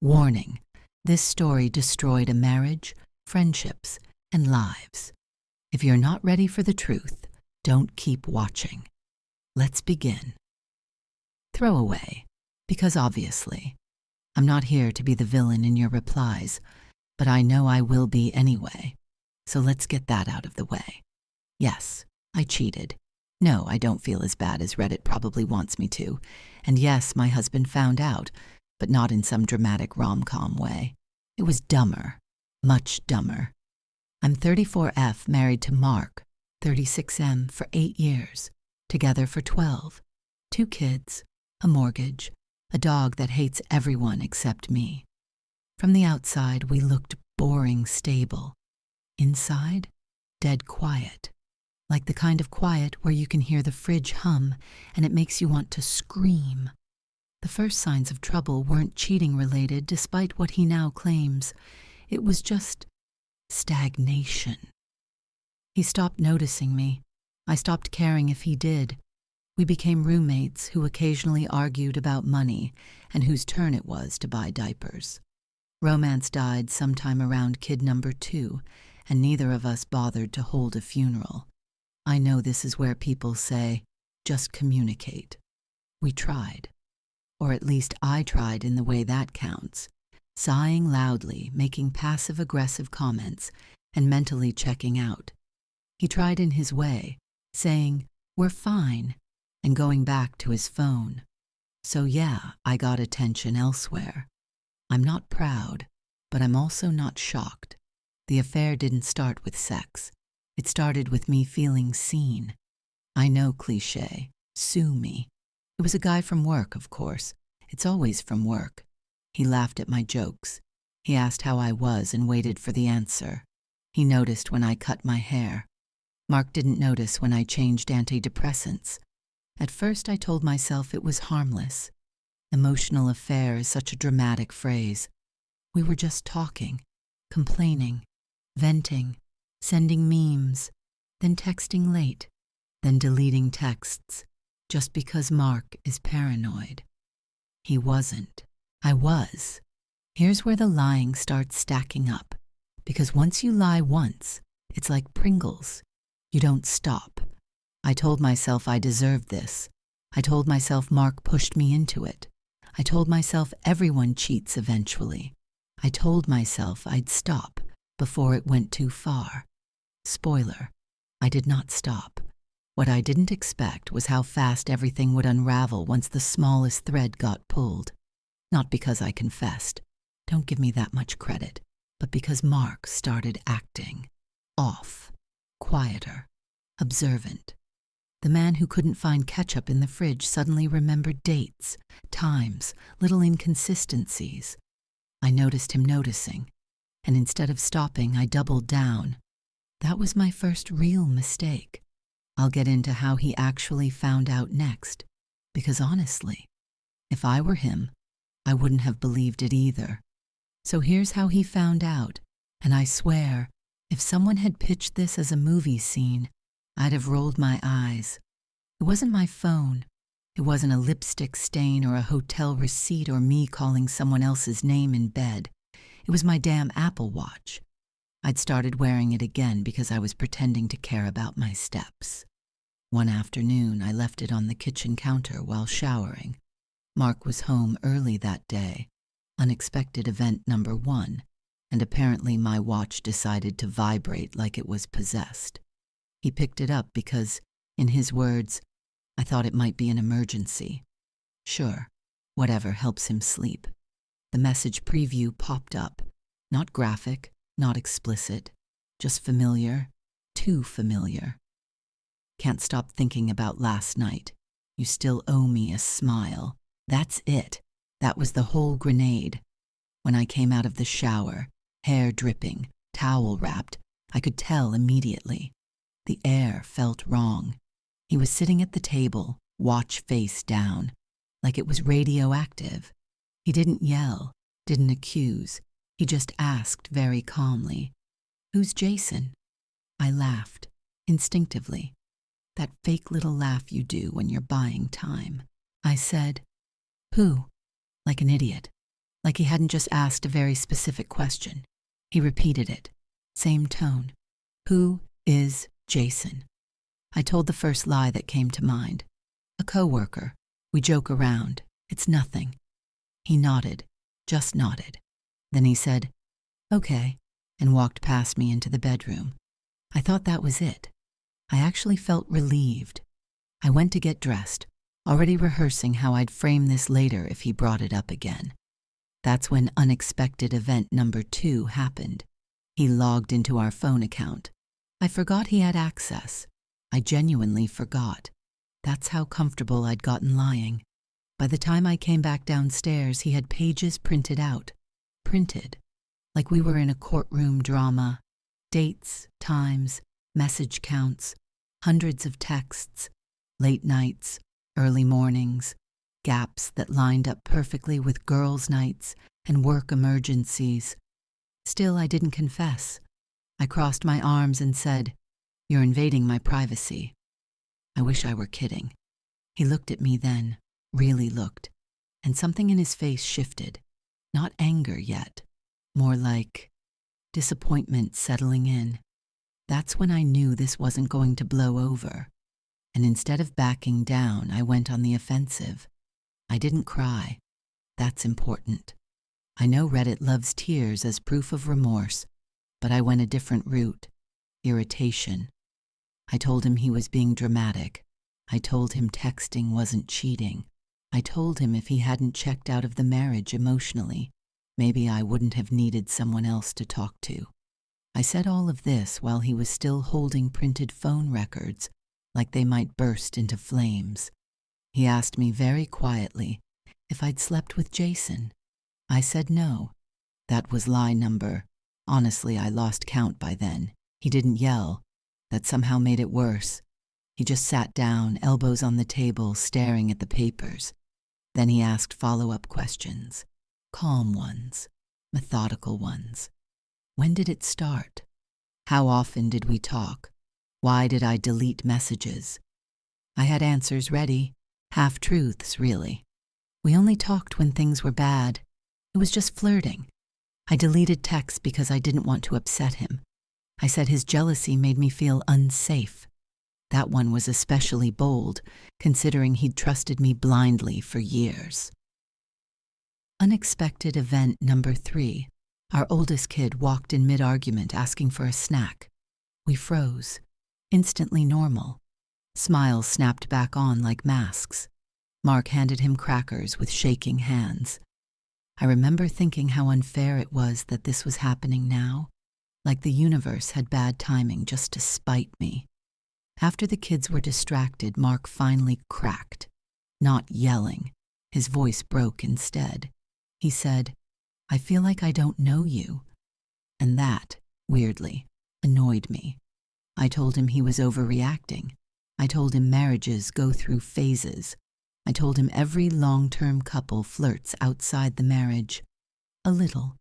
Warning: this story destroyed a marriage, friendships, and lives. If you're not ready for the truth, don't keep watching. Let's begin. Throwaway, because obviously, I'm not here to be the villain in your replies, but I know I will be anyway. So let's get that out of the way. Yes, I cheated. No, I don't feel as bad as Reddit probably wants me to. And yes, my husband found out, but not in some dramatic rom-com way. It was dumber, much dumber. I'm 34F, married to Mark, 36M, for 8 years, together for 12, 2 kids, a mortgage, a dog that hates everyone except me. From the outside, we looked boring stable. Inside, dead quiet. Like the kind of quiet where you can hear the fridge hum and it makes you want to scream. The first signs of trouble weren't cheating related, despite what he now claims. It was just stagnation. He stopped noticing me. I stopped caring if he did. We became roommates who occasionally argued about money and whose turn it was to buy diapers. Romance died sometime around kid number 2, and neither of us bothered to hold a funeral. I know this is where people say, just communicate. We tried. Or at least I tried in the way that counts. Sighing loudly, making passive-aggressive comments, and mentally checking out. He tried in his way, saying, "We're fine," and going back to his phone. So yeah, I got attention elsewhere. I'm not proud, but I'm also not shocked. The affair didn't start with sex. It started with me feeling seen. I know cliché, sue me. It was a guy from work, of course. It's always from work. He laughed at my jokes. He asked how I was and waited for the answer. He noticed when I cut my hair. Mark didn't notice when I changed antidepressants. At first I told myself it was harmless. Emotional affair is such a dramatic phrase. We were just talking, complaining, venting, sending memes, then texting late, then deleting texts, just because Mark is paranoid. He wasn't. I was. Here's where the lying starts stacking up, because once you lie once, it's like Pringles. You don't stop. I told myself I deserved this. I told myself Mark pushed me into it. I told myself everyone cheats eventually. I told myself I'd stop before it went too far. Spoiler, I did not stop. What I didn't expect was how fast everything would unravel once the smallest thread got pulled. Not because I confessed. Don't give me that much credit. But because Mark started acting. Off. Quieter. Observant. The man who couldn't find ketchup in the fridge suddenly remembered dates, times, little inconsistencies. I noticed him noticing, and instead of stopping, I doubled down. That was my first real mistake. I'll get into how he actually found out next, because honestly, if I were him, I wouldn't have believed it either. So here's how he found out, and I swear, if someone had pitched this as a movie scene, I'd have rolled my eyes. It wasn't my phone. It wasn't a lipstick stain or a hotel receipt or me calling someone else's name in bed. It was my damn Apple Watch. I'd started wearing it again because I was pretending to care about my steps. One afternoon, I left it on the kitchen counter while showering. Mark was home early that day, unexpected event number 1, and apparently my watch decided to vibrate like it was possessed. He picked it up because, in his words, I thought it might be an emergency. Sure, whatever helps him sleep. The message preview popped up, not graphic, not explicit, just familiar, too familiar. Can't stop thinking about last night. You still owe me a smile. That's it. That was the whole grenade. When I came out of the shower, hair dripping, towel wrapped, I could tell immediately. The air felt wrong. He was sitting at the table, watch face down, like it was radioactive. He didn't yell, didn't accuse. He just asked very calmly, "Who's Jason?" I laughed, instinctively. That fake little laugh you do when you're buying time. I said, "Who?" like an idiot. like he hadn't just asked a very specific question. He repeated it, same tone. Who is Jason? I told the first lie that came to mind. A coworker. We joke around. It's nothing. He nodded, just nodded. Then he said, okay, and walked past me into the bedroom. I thought that was it. I actually felt relieved. I went to get dressed, already rehearsing how I'd frame this later if he brought it up again. That's when unexpected event number 2 happened. He logged into our phone account. I forgot he had access. I genuinely forgot. That's how comfortable I'd gotten lying. By the time I came back downstairs, he had pages printed out. Printed. Like we were in a courtroom drama. Dates, times, message counts, hundreds of texts, late nights, early mornings, gaps that lined up perfectly with girls' nights and work emergencies. Still, I didn't confess. I crossed my arms and said, "You're invading my privacy." I wish I were kidding. He looked at me then, really looked, and something in his face shifted. Not anger yet, more like disappointment settling in. That's when I knew this wasn't going to blow over. And instead of backing down, I went on the offensive. I didn't cry. That's important. I know Reddit loves tears as proof of remorse, but I went a different route. Irritation. I told him he was being dramatic. I told him texting wasn't cheating. I told him if he hadn't checked out of the marriage emotionally, maybe I wouldn't have needed someone else to talk to. I said all of this while he was still holding printed phone records, like they might burst into flames. He asked me very quietly if I'd slept with Jason. I said no. That was lie number. Honestly, I lost count by then. He didn't yell. That somehow made it worse. He just sat down, elbows on the table, staring at the papers. Then he asked follow-up questions. Calm ones. Methodical ones. When did it start? How often did we talk? Why did I delete messages? I had answers ready. Half-truths, really. We only talked when things were bad. It was just flirting. I deleted texts because I didn't want to upset him. I said his jealousy made me feel unsafe. That one was especially bold, considering he'd trusted me blindly for years. Unexpected event number 3. Our oldest kid walked in mid-argument asking for a snack. We froze. Instantly normal. Smiles snapped back on like masks. Mark handed him crackers with shaking hands. I remember thinking how unfair it was that this was happening now, like the universe had bad timing just to spite me. After the kids were distracted, Mark finally cracked. Not yelling. His voice broke instead. He said, "I feel like I don't know you." And that, weirdly, annoyed me. I told him he was overreacting. I told him marriages go through phases. I told him every long-term couple flirts outside the marriage. A little.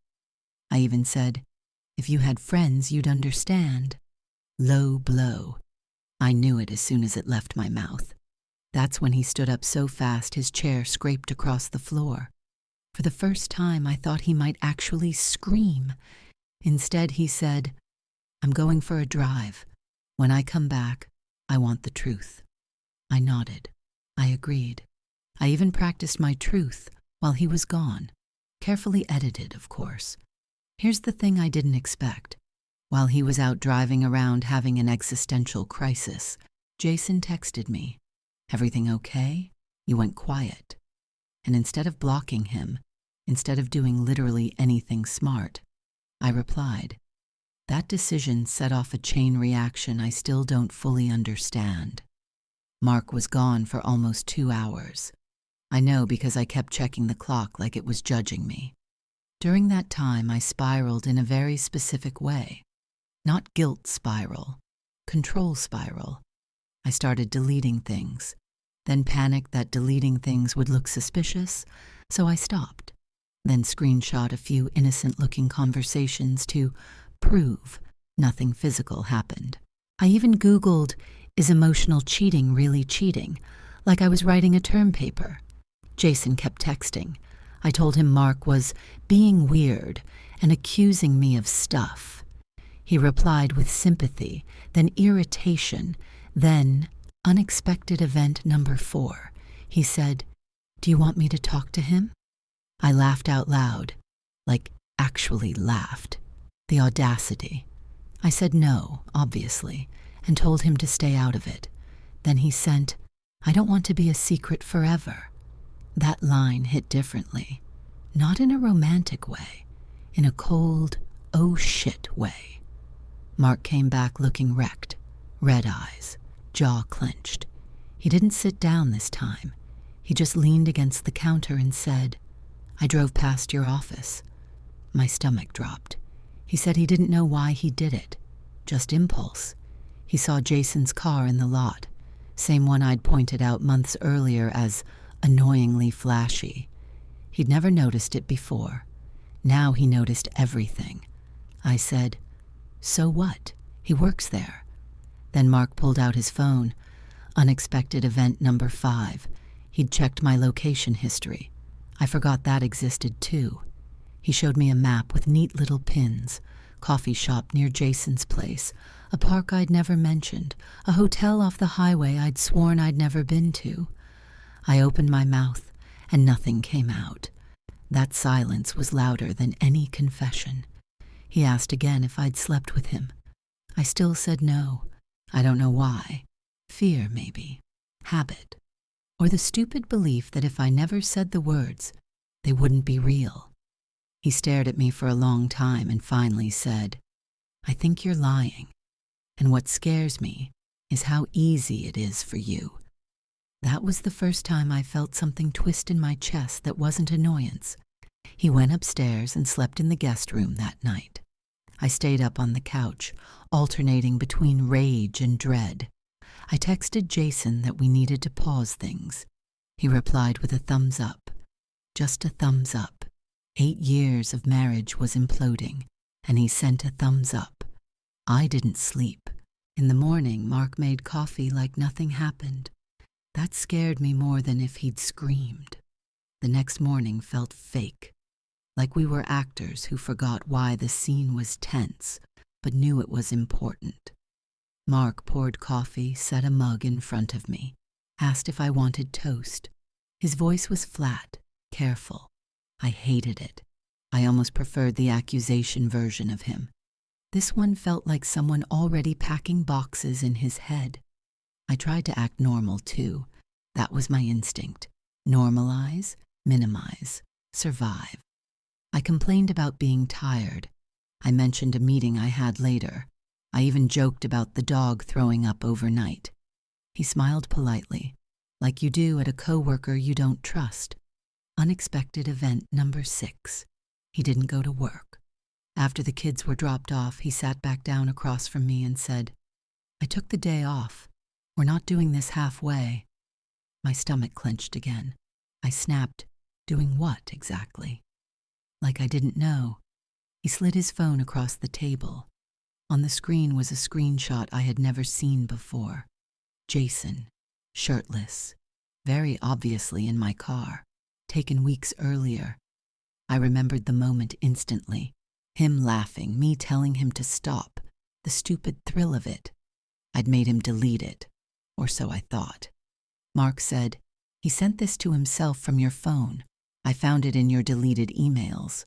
I even said, if you had friends, you'd understand. Low blow. I knew it as soon as it left my mouth. That's when he stood up so fast his chair scraped across the floor. For the first time, I thought he might actually scream. Instead, he said, "I'm going for a drive. When I come back, I want the truth." I nodded. I agreed. I even practiced my truth while he was gone. Carefully edited, of course. Here's the thing I didn't expect. While he was out driving around having an existential crisis, Jason texted me, "Everything okay? You went quiet." And instead of blocking him, instead of doing literally anything smart, I replied. That decision set off a chain reaction I still don't fully understand. Mark was gone for almost 2 hours. I know because I kept checking the clock like it was judging me. During that time, I spiraled in a very specific way. Not guilt spiral, control spiral. I started deleting things, then panicked that deleting things would look suspicious, so I stopped. Then screenshot a few innocent-looking conversations to prove nothing physical happened. I even Googled, is emotional cheating really cheating? Like I was writing a term paper. Jason kept texting. I told him Mark was being weird and accusing me of stuff. He replied with sympathy, then irritation, then unexpected event number 4. He said, "Do you want me to talk to him?" I laughed out loud, like actually laughed. The audacity. I said no, obviously, and told him to stay out of it. Then he sent, "I don't want to be a secret forever." That line hit differently. Not in a romantic way, in a cold, oh shit way. Mark came back looking wrecked, red eyes, jaw clenched. He didn't sit down this time. He just leaned against the counter and said, "I drove past your office." My stomach dropped. He said he didn't know why he did it, just impulse. He saw Jason's car in the lot, same one I'd pointed out months earlier as annoyingly flashy. He'd never noticed it before. Now he noticed everything. I said, "So what? He works there." Then Mark pulled out his phone. Unexpected event number 5. He'd checked my location history. I forgot that existed too. He showed me a map with neat little pins, coffee shop near Jason's place, a park I'd never mentioned, a hotel off the highway I'd sworn I'd never been to. I opened my mouth, and nothing came out. That silence was louder than any confession. He asked again if I'd slept with him. I still said no. I don't know why. Fear, maybe. Habit. Or the stupid belief that if I never said the words, they wouldn't be real. He stared at me for a long time and finally said, "I think you're lying. And what scares me is how easy it is for you." That was the first time I felt something twist in my chest that wasn't annoyance. He went upstairs and slept in the guest room that night. I stayed up on the couch, alternating between rage and dread. I texted Jason that we needed to pause things. He replied with a thumbs up. Just a thumbs up. 8 years of marriage was imploding, and he sent a thumbs up. I didn't sleep. In the morning, Mark made coffee like nothing happened. That scared me more than if he'd screamed. The next morning felt fake, like we were actors who forgot why the scene was tense, but knew it was important. Mark poured coffee, set a mug in front of me, asked if I wanted toast. His voice was flat, careful. I hated it. I almost preferred the accusation version of him. This one felt like someone already packing boxes in his head. I tried to act normal, too. That was my instinct. Normalize, minimize, survive. I complained about being tired. I mentioned a meeting I had later. I even joked about the dog throwing up overnight. He smiled politely, like you do at a coworker you don't trust. Unexpected event number 6. He didn't go to work. After the kids were dropped off, he sat back down across from me and said, "I took the day off. We're not doing this halfway." My stomach clenched again. I snapped, "Doing what exactly?" Like I didn't know. He slid his phone across the table. On the screen was a screenshot I had never seen before. Jason, shirtless, very obviously in my car, taken weeks earlier. I remembered the moment instantly. Him laughing, me telling him to stop, the stupid thrill of it. I'd made him delete it, or so I thought. Mark said, "He sent this to himself from your phone. I found it in your deleted emails."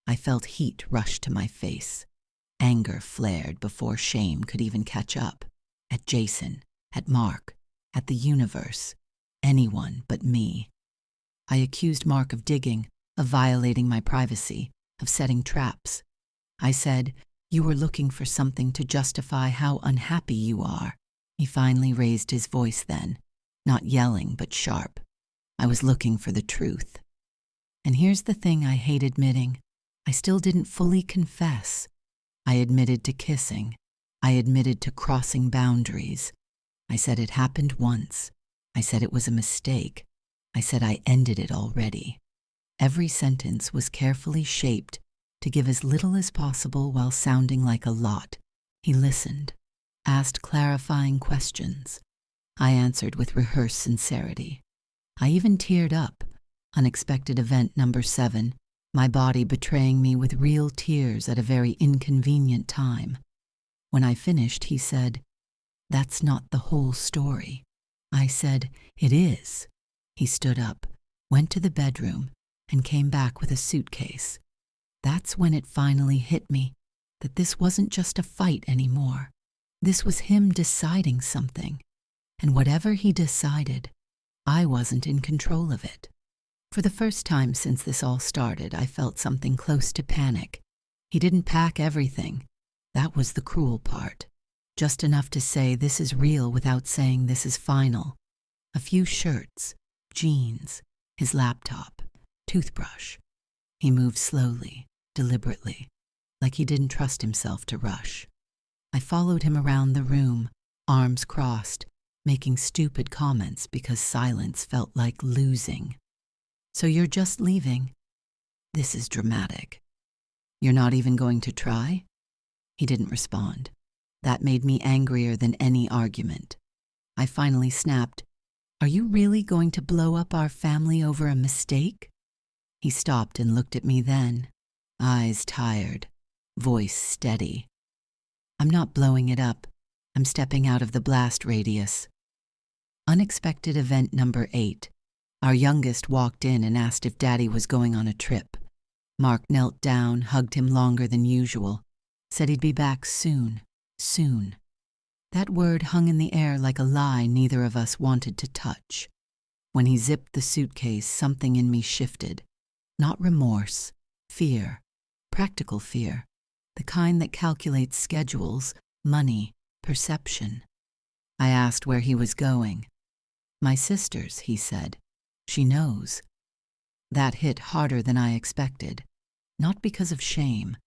I felt heat rush to my face. Anger flared before shame could even catch up. At Jason, at Mark, at the universe, anyone but me. I accused Mark of digging, of violating my privacy, of setting traps. I said, "You were looking for something to justify how unhappy you are." He finally raised his voice then, not yelling but sharp. I was looking for the truth. And here's the thing I hate admitting. I still didn't fully confess. I admitted to kissing. I admitted to crossing boundaries. I said it happened once. I said it was a mistake. I said I ended it already. Every sentence was carefully shaped to give as little as possible while sounding like a lot. He listened, asked clarifying questions. I answered with rehearsed sincerity. I even teared up, Unexpected event number 7, my body betraying me with real tears at a very inconvenient time. When I finished, he said, "That's not the whole story." I said, "It is." He stood up, went to the bedroom, and came back with a suitcase. That's when it finally hit me that this wasn't just a fight anymore. This was him deciding something, and whatever he decided, I wasn't in control of it. For the first time since this all started, I felt something close to panic. He didn't pack everything. That was the cruel part. Just enough to say this is real without saying this is final. A few shirts, jeans, his laptop, toothbrush. He moved slowly, deliberately, like he didn't trust himself to rush. I followed him around the room, arms crossed, making stupid comments because silence felt like losing. "So you're just leaving?" "This is dramatic." "You're not even going to try?" He didn't respond. That made me angrier than any argument. I finally snapped, "Are you really going to blow up our family over a mistake?" He stopped and looked at me then, eyes tired, voice steady. "I'm not blowing it up. I'm stepping out of the blast radius." Unexpected event number 8. Our youngest walked in and asked if Daddy was going on a trip. Mark knelt down, hugged him longer than usual, said he'd be back soon, soon. That word hung in the air like a lie neither of us wanted to touch. When he zipped the suitcase, something in me shifted. Not remorse, fear, practical fear, the kind that calculates schedules, money, perception. I asked where he was going. "My sister's," he said. "She knows." That hit harder than I expected, not because of shame,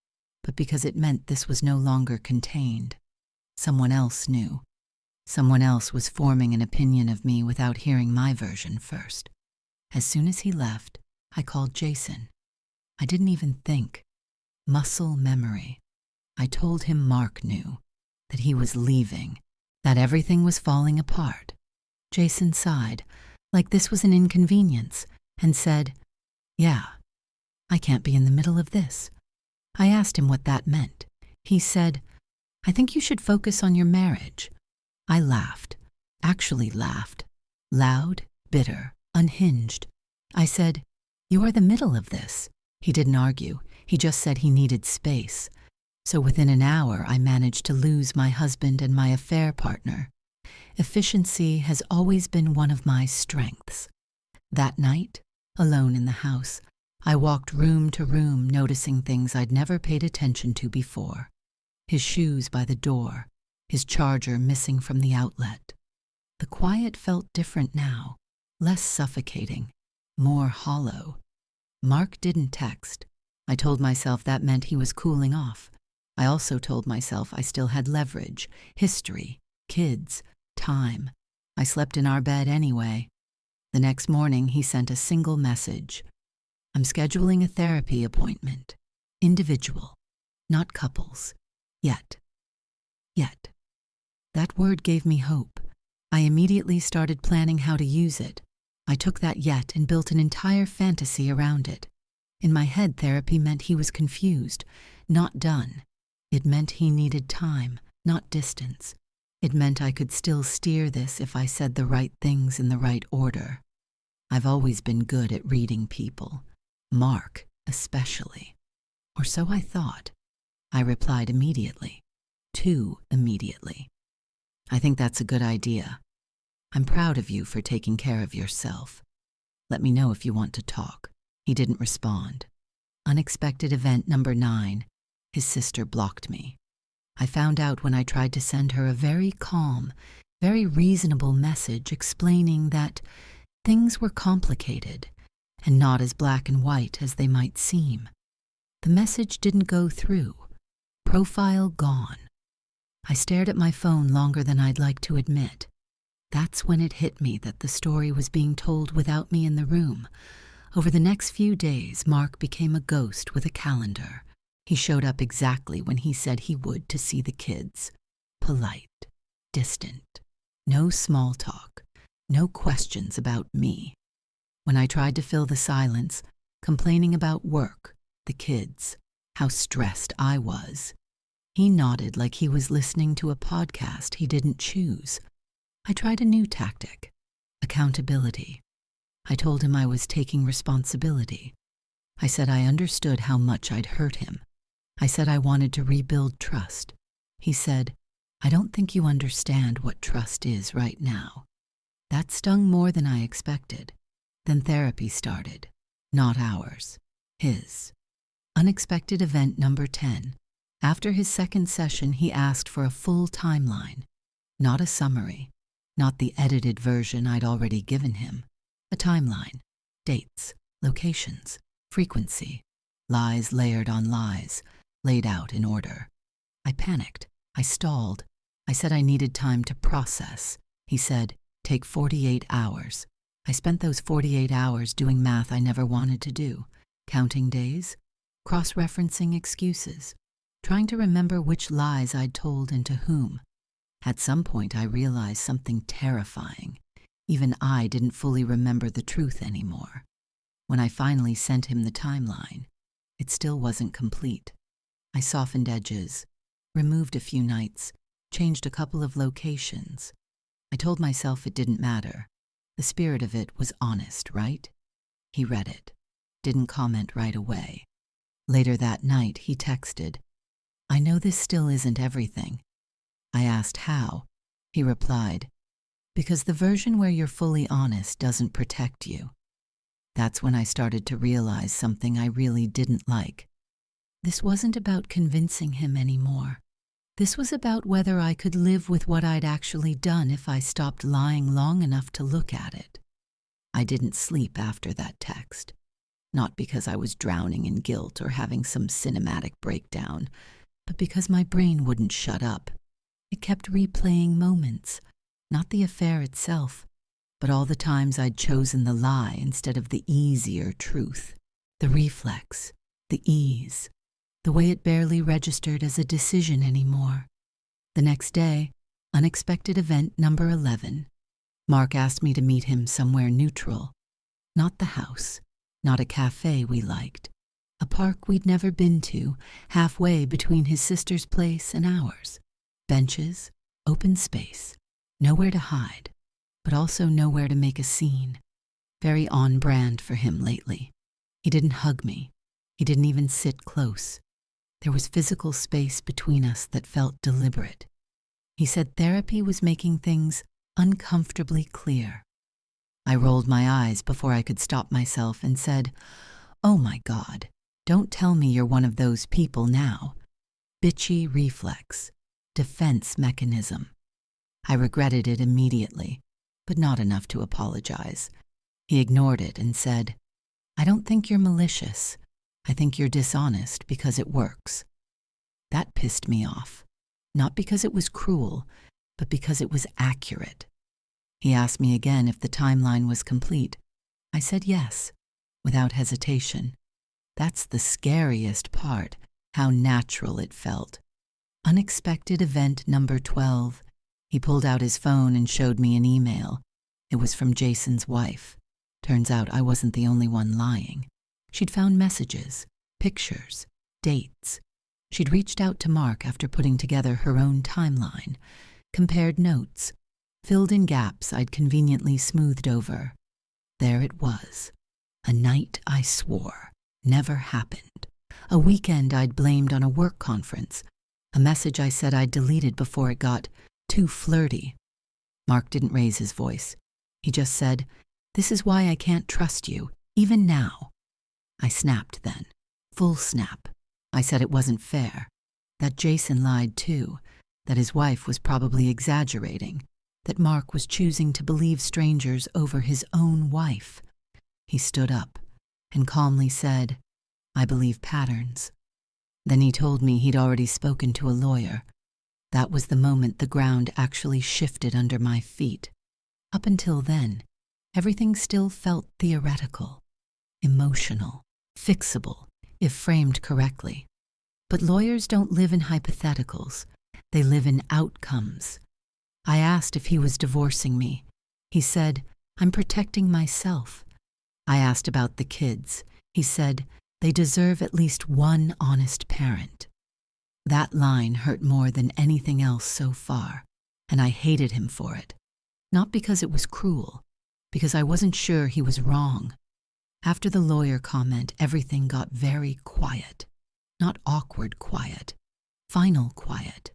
but because it meant this was no longer contained. Someone else knew. Someone else was forming an opinion of me without hearing my version first. As soon as he left, I called Jason. I didn't even think. Muscle memory. I told him Mark knew, that he was leaving, that everything was falling apart. Jason sighed, like this was an inconvenience, and said, "Yeah, I can't be in the middle of this." I asked him what that meant. He said, "I think you should focus on your marriage." I laughed, actually laughed, loud, bitter, unhinged. I said, "You are the middle of this." He didn't argue. He just said he needed space. So within an hour, I managed to lose my husband and my affair partner. Efficiency has always been one of my strengths. That night, alone in the house, I walked room to room noticing things I'd never paid attention to before. His shoes by the door, his charger missing from the outlet. The quiet felt different now, less suffocating, more hollow. Mark didn't text. I told myself that meant he was cooling off. I also told myself I still had leverage, history, kids, time. I slept in our bed anyway. The next morning, he sent a single message. "I'm scheduling a therapy appointment. Individual, not couples. Yet. Yet." That word gave me hope. I immediately started planning how to use it. I took that "yet" and built an entire fantasy around it. In my head, therapy meant he was confused, not done. It meant he needed time, not distance. It meant I could still steer this if I said the right things in the right order. I've always been good at reading people. Mark, especially. Or so I thought. I replied immediately. Too immediately. "I think that's a good idea. I'm proud of you for taking care of yourself. Let me know if you want to talk." He didn't respond. Unexpected event number 9. His sister blocked me. I found out when I tried to send her a very calm, very reasonable message explaining that things were complicated and not as black and white as they might seem. The message didn't go through. Profile gone. I stared at my phone longer than I'd like to admit. That's when it hit me that the story was being told without me in the room. Over the next few days, Mark became a ghost with a calendar. He showed up exactly when he said he would to see the kids. Polite, distant, no small talk, no questions about me. When I tried to fill the silence, complaining about work, the kids, how stressed I was, he nodded like he was listening to a podcast he didn't choose. I tried a new tactic, accountability. I told him I was taking responsibility. I said I understood how much I'd hurt him. I said I wanted to rebuild trust. He said, "I don't think you understand what trust is right now." That stung more than I expected. Then therapy started. Not ours. His. Unexpected event number 10. After his second session, he asked for a full timeline. Not a summary. Not the edited version I'd already given him. A timeline. Dates. Locations. Frequency. Lies layered on lies. Laid out in order. I panicked. I stalled. I said I needed time to process. He said, "Take 48 hours. I spent those 48 hours doing math I never wanted to do, counting days, cross-referencing excuses, trying to remember which lies I'd told and to whom. At some point I realized something terrifying. Even I didn't fully remember the truth anymore. When I finally sent him the timeline, it still wasn't complete. I softened edges, removed a few nights, changed a couple of locations. I told myself it didn't matter. The spirit of it was honest, right? He read it. Didn't comment right away. Later that night, he texted, "I know this still isn't everything." I asked how. He replied, "Because the version where you're fully honest doesn't protect you." That's when I started to realize something I really didn't like. This wasn't about convincing him anymore. This was about whether I could live with what I'd actually done if I stopped lying long enough to look at it. I didn't sleep after that text. Not because I was drowning in guilt or having some cinematic breakdown, but because my brain wouldn't shut up. It kept replaying moments, not the affair itself, but all the times I'd chosen the lie instead of the easier truth. The reflex, the ease, the way it barely registered as a decision anymore. The next day, unexpected event number 11. Mark asked me to meet him somewhere neutral. Not the house, not a cafe we liked. A park we'd never been to, halfway between his sister's place and ours. Benches, open space, nowhere to hide, but also nowhere to make a scene. Very on brand for him lately. He didn't hug me. He didn't even sit close. There was physical space between us that felt deliberate. He said therapy was making things uncomfortably clear. I rolled my eyes before I could stop myself and said, "Oh my God, don't tell me you're one of those people now." Bitchy reflex, defense mechanism. I regretted it immediately, but not enough to apologize. He ignored it and said, "I don't think you're malicious. I think you're dishonest because it works." That pissed me off, not because it was cruel, but because it was accurate. He asked me again if the timeline was complete. I said yes, without hesitation. That's the scariest part, how natural it felt. Unexpected event number 12. He pulled out his phone and showed me an email. It was from Jason's wife. Turns out I wasn't the only one lying. She'd found messages, pictures, dates. She'd reached out to Mark after putting together her own timeline, compared notes, filled in gaps I'd conveniently smoothed over. There it was. A night I swore never happened. A weekend I'd blamed on a work conference. A message I said I'd deleted before it got too flirty. Mark didn't raise his voice. He just said, "This is why I can't trust you, even now." I snapped then. Full snap. I said it wasn't fair. That Jason lied too. That his wife was probably exaggerating. That Mark was choosing to believe strangers over his own wife. He stood up and calmly said, "I believe patterns." Then he told me he'd already spoken to a lawyer. That was the moment the ground actually shifted under my feet. Up until then, everything still felt theoretical, emotional, fixable, if framed correctly. But lawyers don't live in hypotheticals. They live in outcomes. I asked if he was divorcing me. He said, "I'm protecting myself." I asked about the kids. He said, they deserve at least one honest parent. That line hurt more than anything else so far, and I hated him for it. Not because it was cruel, because I wasn't sure he was wrong. After the lawyer comment, everything got very quiet. Not awkward quiet, final quiet.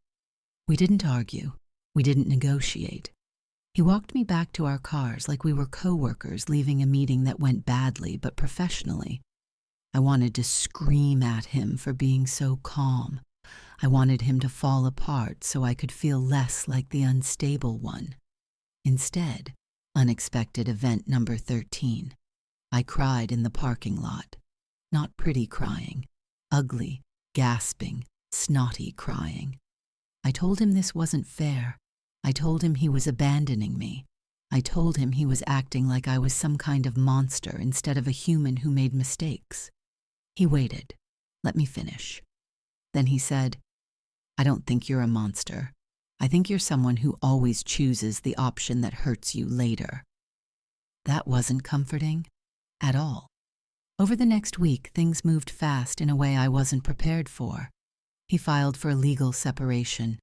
We didn't argue. We didn't negotiate. He walked me back to our cars like we were co-workers leaving a meeting that went badly but professionally. I wanted to scream at him for being so calm. I wanted him to fall apart so I could feel less like the unstable one. Instead, unexpected event number 13. I cried in the parking lot. Not pretty crying, ugly, gasping, snotty crying. I told him this wasn't fair. I told him he was abandoning me. I told him he was acting like I was some kind of monster instead of a human who made mistakes. He waited. Let me finish. Then he said, I don't think you're a monster. I think you're someone who always chooses the option that hurts you later. That wasn't comforting at all. Over the next week, things moved fast in a way I wasn't prepared for. He filed for a legal separation.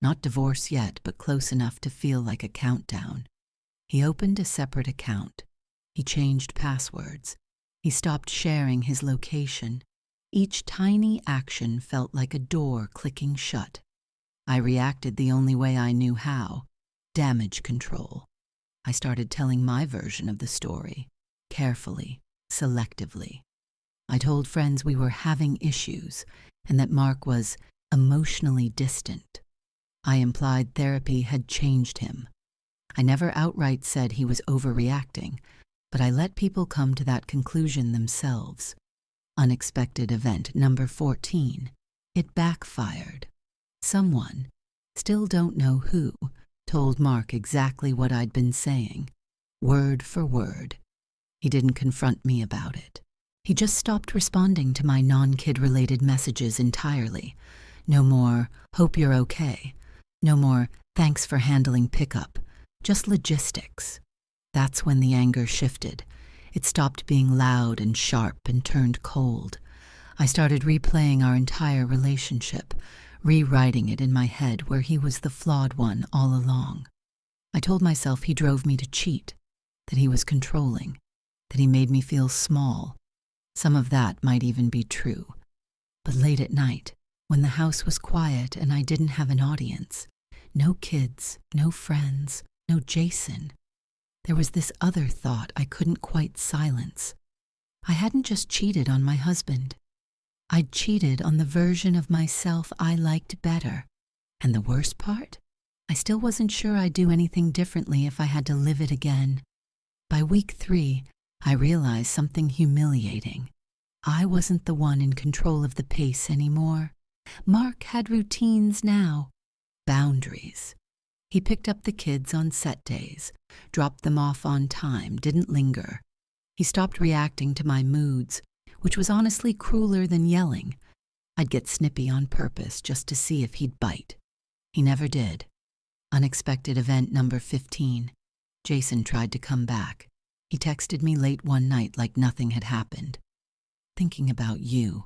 Not divorce yet, but close enough to feel like a countdown. He opened a separate account. He changed passwords. He stopped sharing his location. Each tiny action felt like a door clicking shut. I reacted the only way I knew how, damage control. I started telling my version of the story, carefully, selectively. I told friends we were having issues and that Mark was emotionally distant. I implied therapy had changed him. I never outright said he was overreacting, but I let people come to that conclusion themselves. Unexpected event number 14. It backfired. Someone, still don't know who, told Mark exactly what I'd been saying, word for word. He didn't confront me about it. He just stopped responding to my non-kid-related messages entirely. No more, hope you're okay. No more, thanks for handling pickup. Just logistics. That's when the anger shifted. It stopped being loud and sharp and turned cold. I started replaying our entire relationship, rewriting it in my head where he was the flawed one all along. I told myself he drove me to cheat, that he was controlling, that he made me feel small. Some of that might even be true. But late at night, when the house was quiet and I didn't have an audience, no kids, no friends, no Jason, there was this other thought I couldn't quite silence. I hadn't just cheated on my husband. I'd cheated on the version of myself I liked better. And the worst part? I still wasn't sure I'd do anything differently if I had to live it again. By week 3, I realized something humiliating. I wasn't the one in control of the pace anymore. Mark had routines now. Boundaries. He picked up the kids on set days, dropped them off on time, didn't linger. He stopped reacting to my moods, which was honestly crueler than yelling. I'd get snippy on purpose just to see if he'd bite. He never did. Unexpected event number 15. Jason tried to come back. He texted me late one night like nothing had happened. Thinking about you.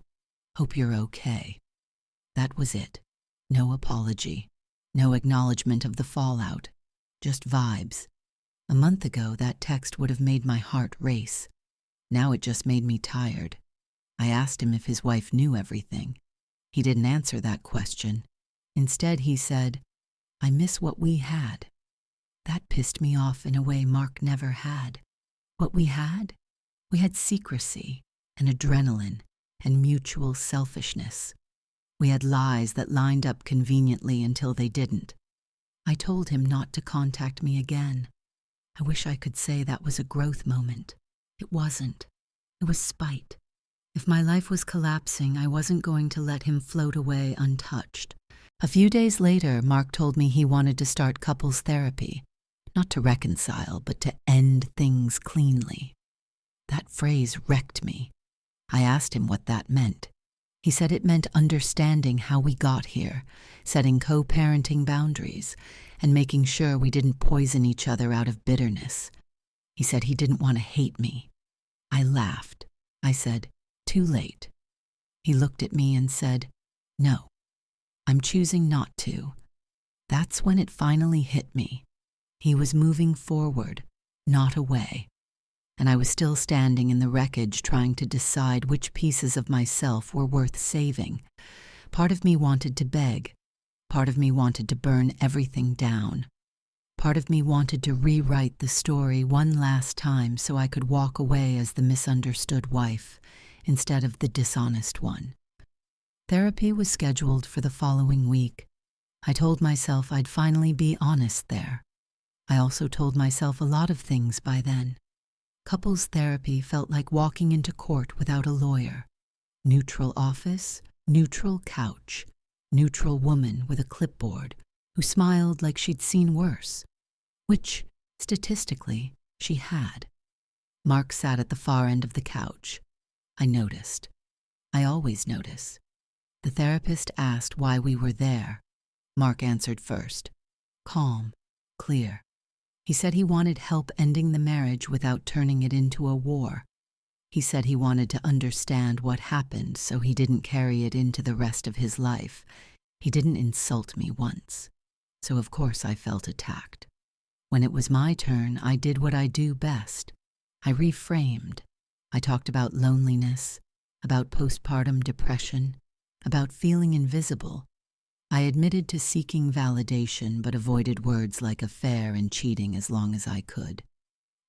Hope you're okay. That was it. No apology. No acknowledgement of the fallout. Just vibes. A month ago, that text would have made my heart race. Now it just made me tired. I asked him if his wife knew everything. He didn't answer that question. Instead, he said, I miss what we had. That pissed me off in a way Mark never had. What we had? We had secrecy and adrenaline and mutual selfishness. We had lies that lined up conveniently until they didn't. I told him not to contact me again. I wish I could say that was a growth moment. It wasn't. It was spite. If my life was collapsing, I wasn't going to let him float away untouched. A few days later, Mark told me he wanted to start couples therapy, not to reconcile, but to end things cleanly. That phrase wrecked me. I asked him what that meant. He said it meant understanding how we got here, setting co-parenting boundaries, and making sure we didn't poison each other out of bitterness. He said he didn't want to hate me. I laughed. I said, "Too late." He looked at me and said, "No, I'm choosing not to." That's when it finally hit me. He was moving forward, not away. And I was still standing in the wreckage trying to decide which pieces of myself were worth saving. Part of me wanted to beg. Part of me wanted to burn everything down. Part of me wanted to rewrite the story one last time so I could walk away as the misunderstood wife instead of the dishonest one. Therapy was scheduled for the following week. I told myself I'd finally be honest there. I also told myself a lot of things by then. Couples therapy felt like walking into court without a lawyer. Neutral office, neutral couch, neutral woman with a clipboard who smiled like she'd seen worse, which, statistically, she had. Mark sat at the far end of the couch. I noticed. I always notice. The therapist asked why we were there. Mark answered first. Calm, clear. He said he wanted help ending the marriage without turning it into a war. He said he wanted to understand what happened so he didn't carry it into the rest of his life. He didn't insult me once. So of course I felt attacked. When it was my turn, I did what I do best. I reframed. I talked about loneliness, about postpartum depression, about feeling invisible. I admitted to seeking validation but avoided words like affair and cheating as long as I could.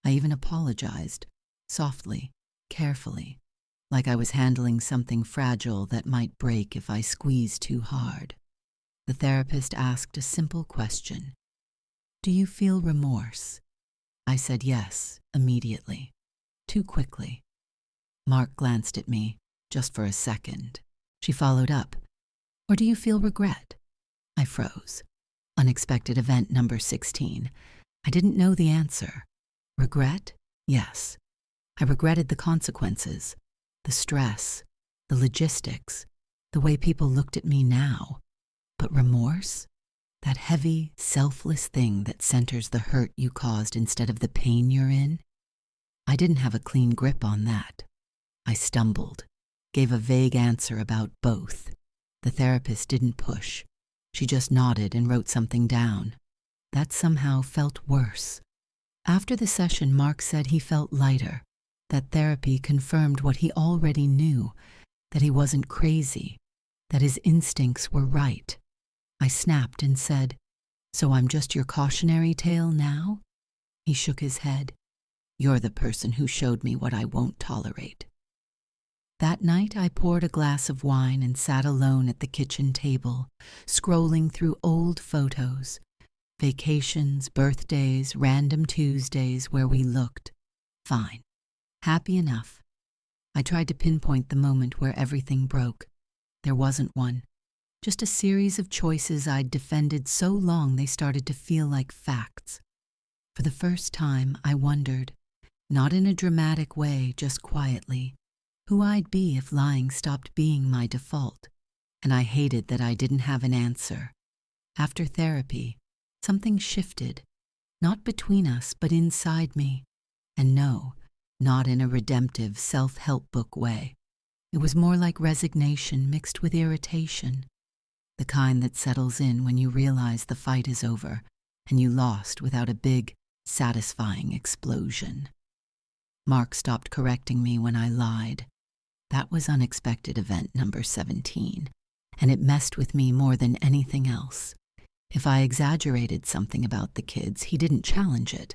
I even apologized, softly, carefully, like I was handling something fragile that might break if I squeezed too hard. The therapist asked a simple question. Do you feel remorse? I said yes, immediately, too quickly. Mark glanced at me, just for a second. She followed up. Or do you feel regret? I froze. Unexpected event number 16. I didn't know the answer. Regret? Yes. I regretted the consequences, the stress, the logistics, the way people looked at me now. But remorse? That heavy, selfless thing that centers the hurt you caused instead of the pain you're in? I didn't have a clean grip on that. I stumbled, gave a vague answer about both. The therapist didn't push. She just nodded and wrote something down. That somehow felt worse. After the session, Mark said he felt lighter, that therapy confirmed what he already knew, that he wasn't crazy, that his instincts were right. I snapped and said, "So I'm just your cautionary tale now?" He shook his head. "You're the person who showed me what I won't tolerate." That night, I poured a glass of wine and sat alone at the kitchen table, scrolling through old photos, vacations, birthdays, random Tuesdays where we looked fine, happy enough. I tried to pinpoint the moment where everything broke. There wasn't one. Just a series of choices I'd defended so long they started to feel like facts. For the first time, I wondered, not in a dramatic way, just quietly, who I'd be if lying stopped being my default. And I hated that I didn't have an answer. After therapy, something shifted, not between us, but inside me. And no, not in a redemptive self-help book way. It was more like resignation mixed with irritation. The kind that settles in when you realize the fight is over and you lost without a big, satisfying explosion. Mark stopped correcting me when I lied. That was unexpected event number 17, and it messed with me more than anything else. If I exaggerated something about the kids, he didn't challenge it.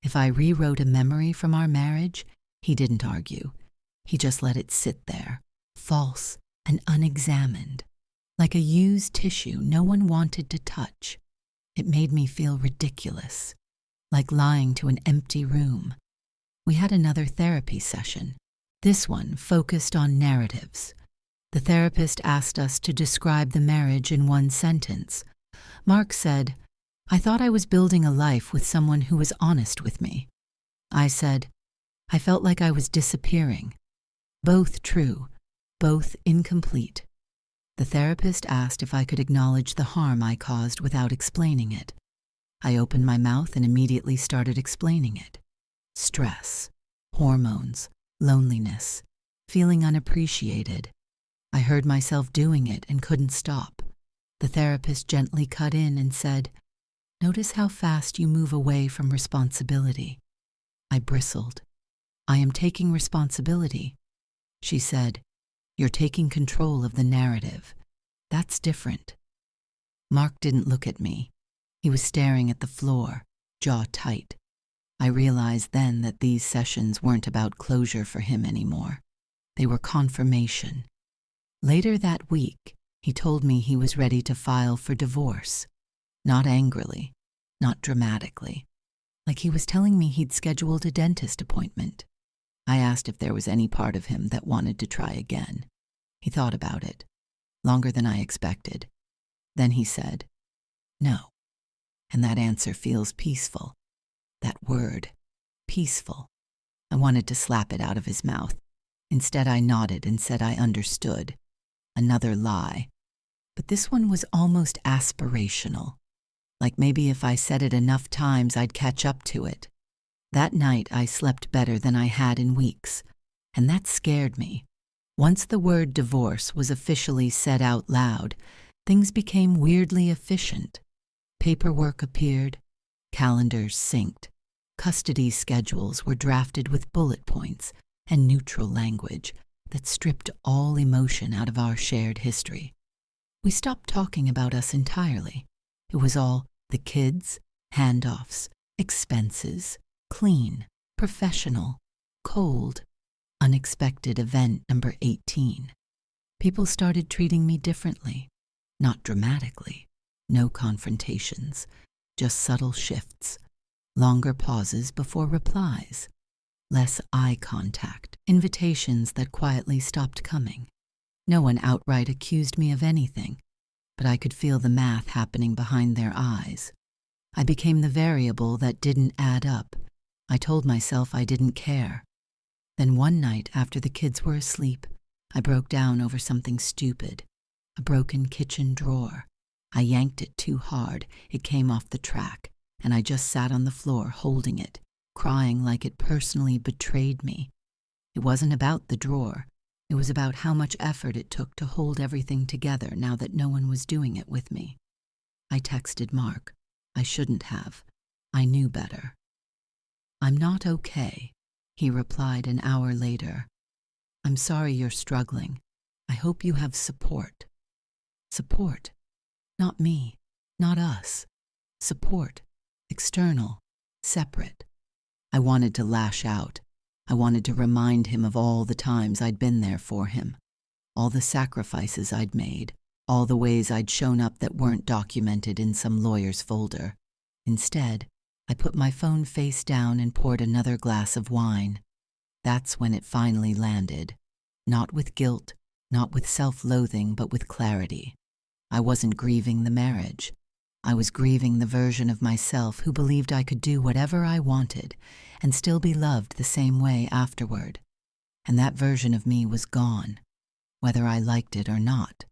If I rewrote a memory from our marriage, he didn't argue. He just let it sit there, false and unexamined. Like a used tissue no one wanted to touch. It made me feel ridiculous, like lying to an empty room. We had another therapy session. This one focused on narratives. The therapist asked us to describe the marriage in one sentence. Mark said, "I thought I was building a life with someone who was honest with me." I said, "I felt like I was disappearing." Both true, both incomplete. The therapist asked if I could acknowledge the harm I caused without explaining it. I opened my mouth and immediately started explaining it. Stress, hormones, loneliness, feeling unappreciated. I heard myself doing it and couldn't stop. The therapist gently cut in and said, "Notice how fast you move away from responsibility." I bristled. "I am taking responsibility." She said, "You're taking control of the narrative. That's different." Mark didn't look at me. He was staring at the floor, jaw tight. I realized then that these sessions weren't about closure for him anymore. They were confirmation. Later that week, he told me he was ready to file for divorce. Not angrily, not dramatically. Like he was telling me he'd scheduled a dentist appointment. I asked if there was any part of him that wanted to try again. He thought about it, longer than I expected. Then he said, "No." And that answer feels peaceful. That word, peaceful. I wanted to slap it out of his mouth. Instead, I nodded and said I understood. Another lie. But this one was almost aspirational. Like maybe if I said it enough times, I'd catch up to it. That night, I slept better than I had in weeks, and that scared me. Once the word divorce was officially said out loud, things became weirdly efficient. Paperwork appeared, calendars synced, custody schedules were drafted with bullet points and neutral language that stripped all emotion out of our shared history. We stopped talking about us entirely. It was all the kids, handoffs, expenses, clean, professional, cold, unexpected event number 18. People started treating me differently, not dramatically, no confrontations, just subtle shifts, longer pauses before replies, less eye contact, invitations that quietly stopped coming. No one outright accused me of anything, but I could feel the math happening behind their eyes. I became the variable that didn't add up. I told myself I didn't care. Then one night after the kids were asleep, I broke down over something stupid, a broken kitchen drawer. I yanked it too hard, it came off the track, and I just sat on the floor holding it, crying like it personally betrayed me. It wasn't about the drawer. It was about how much effort it took to hold everything together now that no one was doing it with me. I texted Mark. I shouldn't have. I knew better. "I'm not okay," he replied an hour later. "I'm sorry you're struggling. I hope you have support." Support. Not me. Not us. Support. External. Separate. I wanted to lash out. I wanted to remind him of all the times I'd been there for him, all the sacrifices I'd made, all the ways I'd shown up that weren't documented in some lawyer's folder. Instead, I put my phone face down and poured another glass of wine. That's when it finally landed. Not with guilt, not with self-loathing, but with clarity. I wasn't grieving the marriage. I was grieving the version of myself who believed I could do whatever I wanted and still be loved the same way afterward. And that version of me was gone, whether I liked it or not.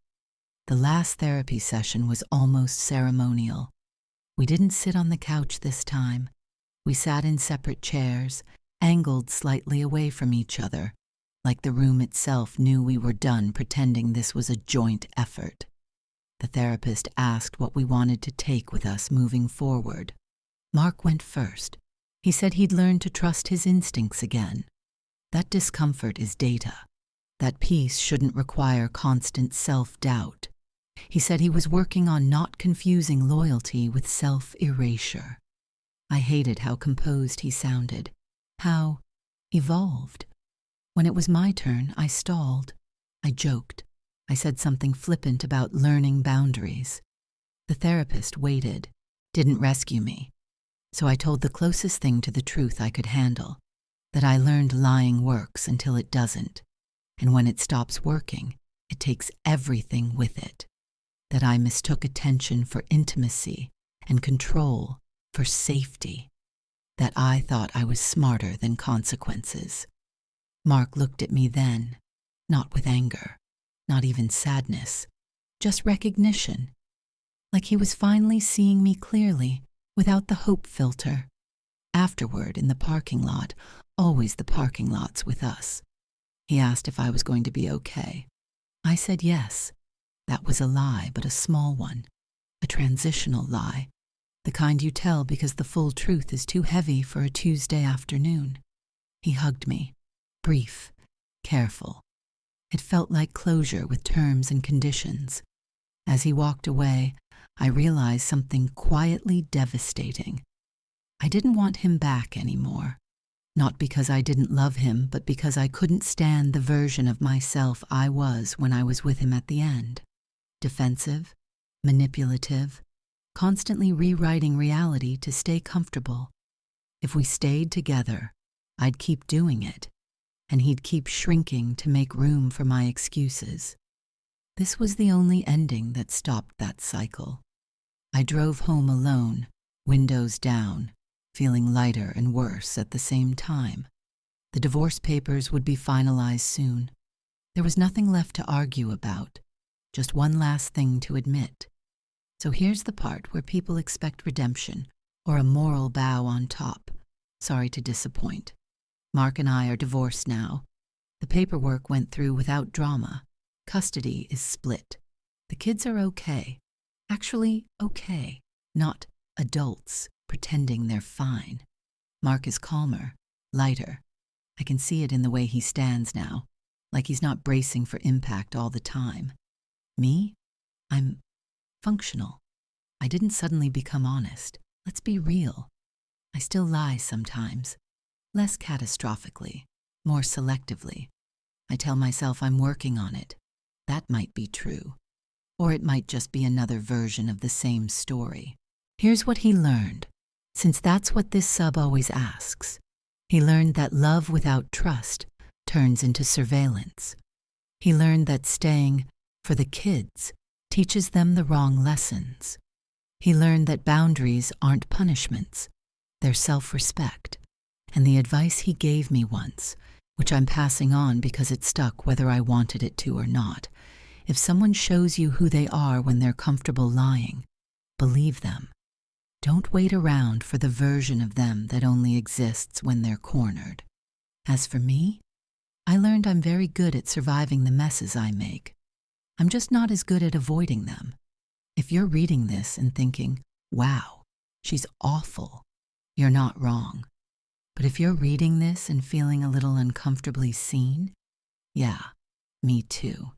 The last therapy session was almost ceremonial. We didn't sit on the couch this time. We sat in separate chairs, angled slightly away from each other, like the room itself knew we were done pretending this was a joint effort. The therapist asked what we wanted to take with us moving forward. Mark went first. He said he'd learned to trust his instincts again. That discomfort is data. That peace shouldn't require constant self-doubt. He said he was working on not confusing loyalty with self-erasure. I hated how composed he sounded, how evolved. When it was my turn, I stalled. I joked. I said something flippant about learning boundaries. The therapist waited, didn't rescue me. So I told the closest thing to the truth I could handle, that I learned lying works until it doesn't, and when it stops working, it takes everything with it. That I mistook attention for intimacy and control for safety. That I thought I was smarter than consequences. Mark looked at me then, not with anger. Not even sadness, just recognition, like he was finally seeing me clearly without the hope filter. Afterward, in the parking lot, always the parking lots with us. He asked if I was going to be okay. I said yes. That was a lie, but a small one. A transitional lie. The kind you tell because the full truth is too heavy for a Tuesday afternoon. He hugged me. Brief. Careful. It felt like closure with terms and conditions. As he walked away, I realized something quietly devastating. I didn't want him back anymore. Not because I didn't love him, but because I couldn't stand the version of myself I was when I was with him at the end. Defensive, manipulative, constantly rewriting reality to stay comfortable. If we stayed together, I'd keep doing it, and he'd keep shrinking to make room for my excuses. This was the only ending that stopped that cycle. I drove home alone, windows down, feeling lighter and worse at the same time. The divorce papers would be finalized soon. There was nothing left to argue about, just one last thing to admit. So here's the part where people expect redemption or a moral bow on top. Sorry to disappoint. Mark and I are divorced now. The paperwork went through without drama. Custody is split. The kids are okay. Actually, okay. Not adults pretending they're fine. Mark is calmer, lighter. I can see it in the way he stands now, like he's not bracing for impact all the time. Me? I'm functional. I didn't suddenly become honest. Let's be real. I still lie sometimes. Less catastrophically, more selectively. I tell myself I'm working on it. That might be true. Or it might just be another version of the same story. Here's what he learned, since that's what this sub always asks. He learned that love without trust turns into surveillance. He learned that staying for the kids teaches them the wrong lessons. He learned that boundaries aren't punishments, they're self-respect. And the advice he gave me once, which I'm passing on because it stuck whether I wanted it to or not, if someone shows you who they are when they're comfortable lying, believe them. Don't wait around for the version of them that only exists when they're cornered. As for me, I learned I'm very good at surviving the messes I make. I'm just not as good at avoiding them. If you're reading this and thinking, wow, she's awful, you're not wrong. But if you're reading this and feeling a little uncomfortably seen, yeah, me too.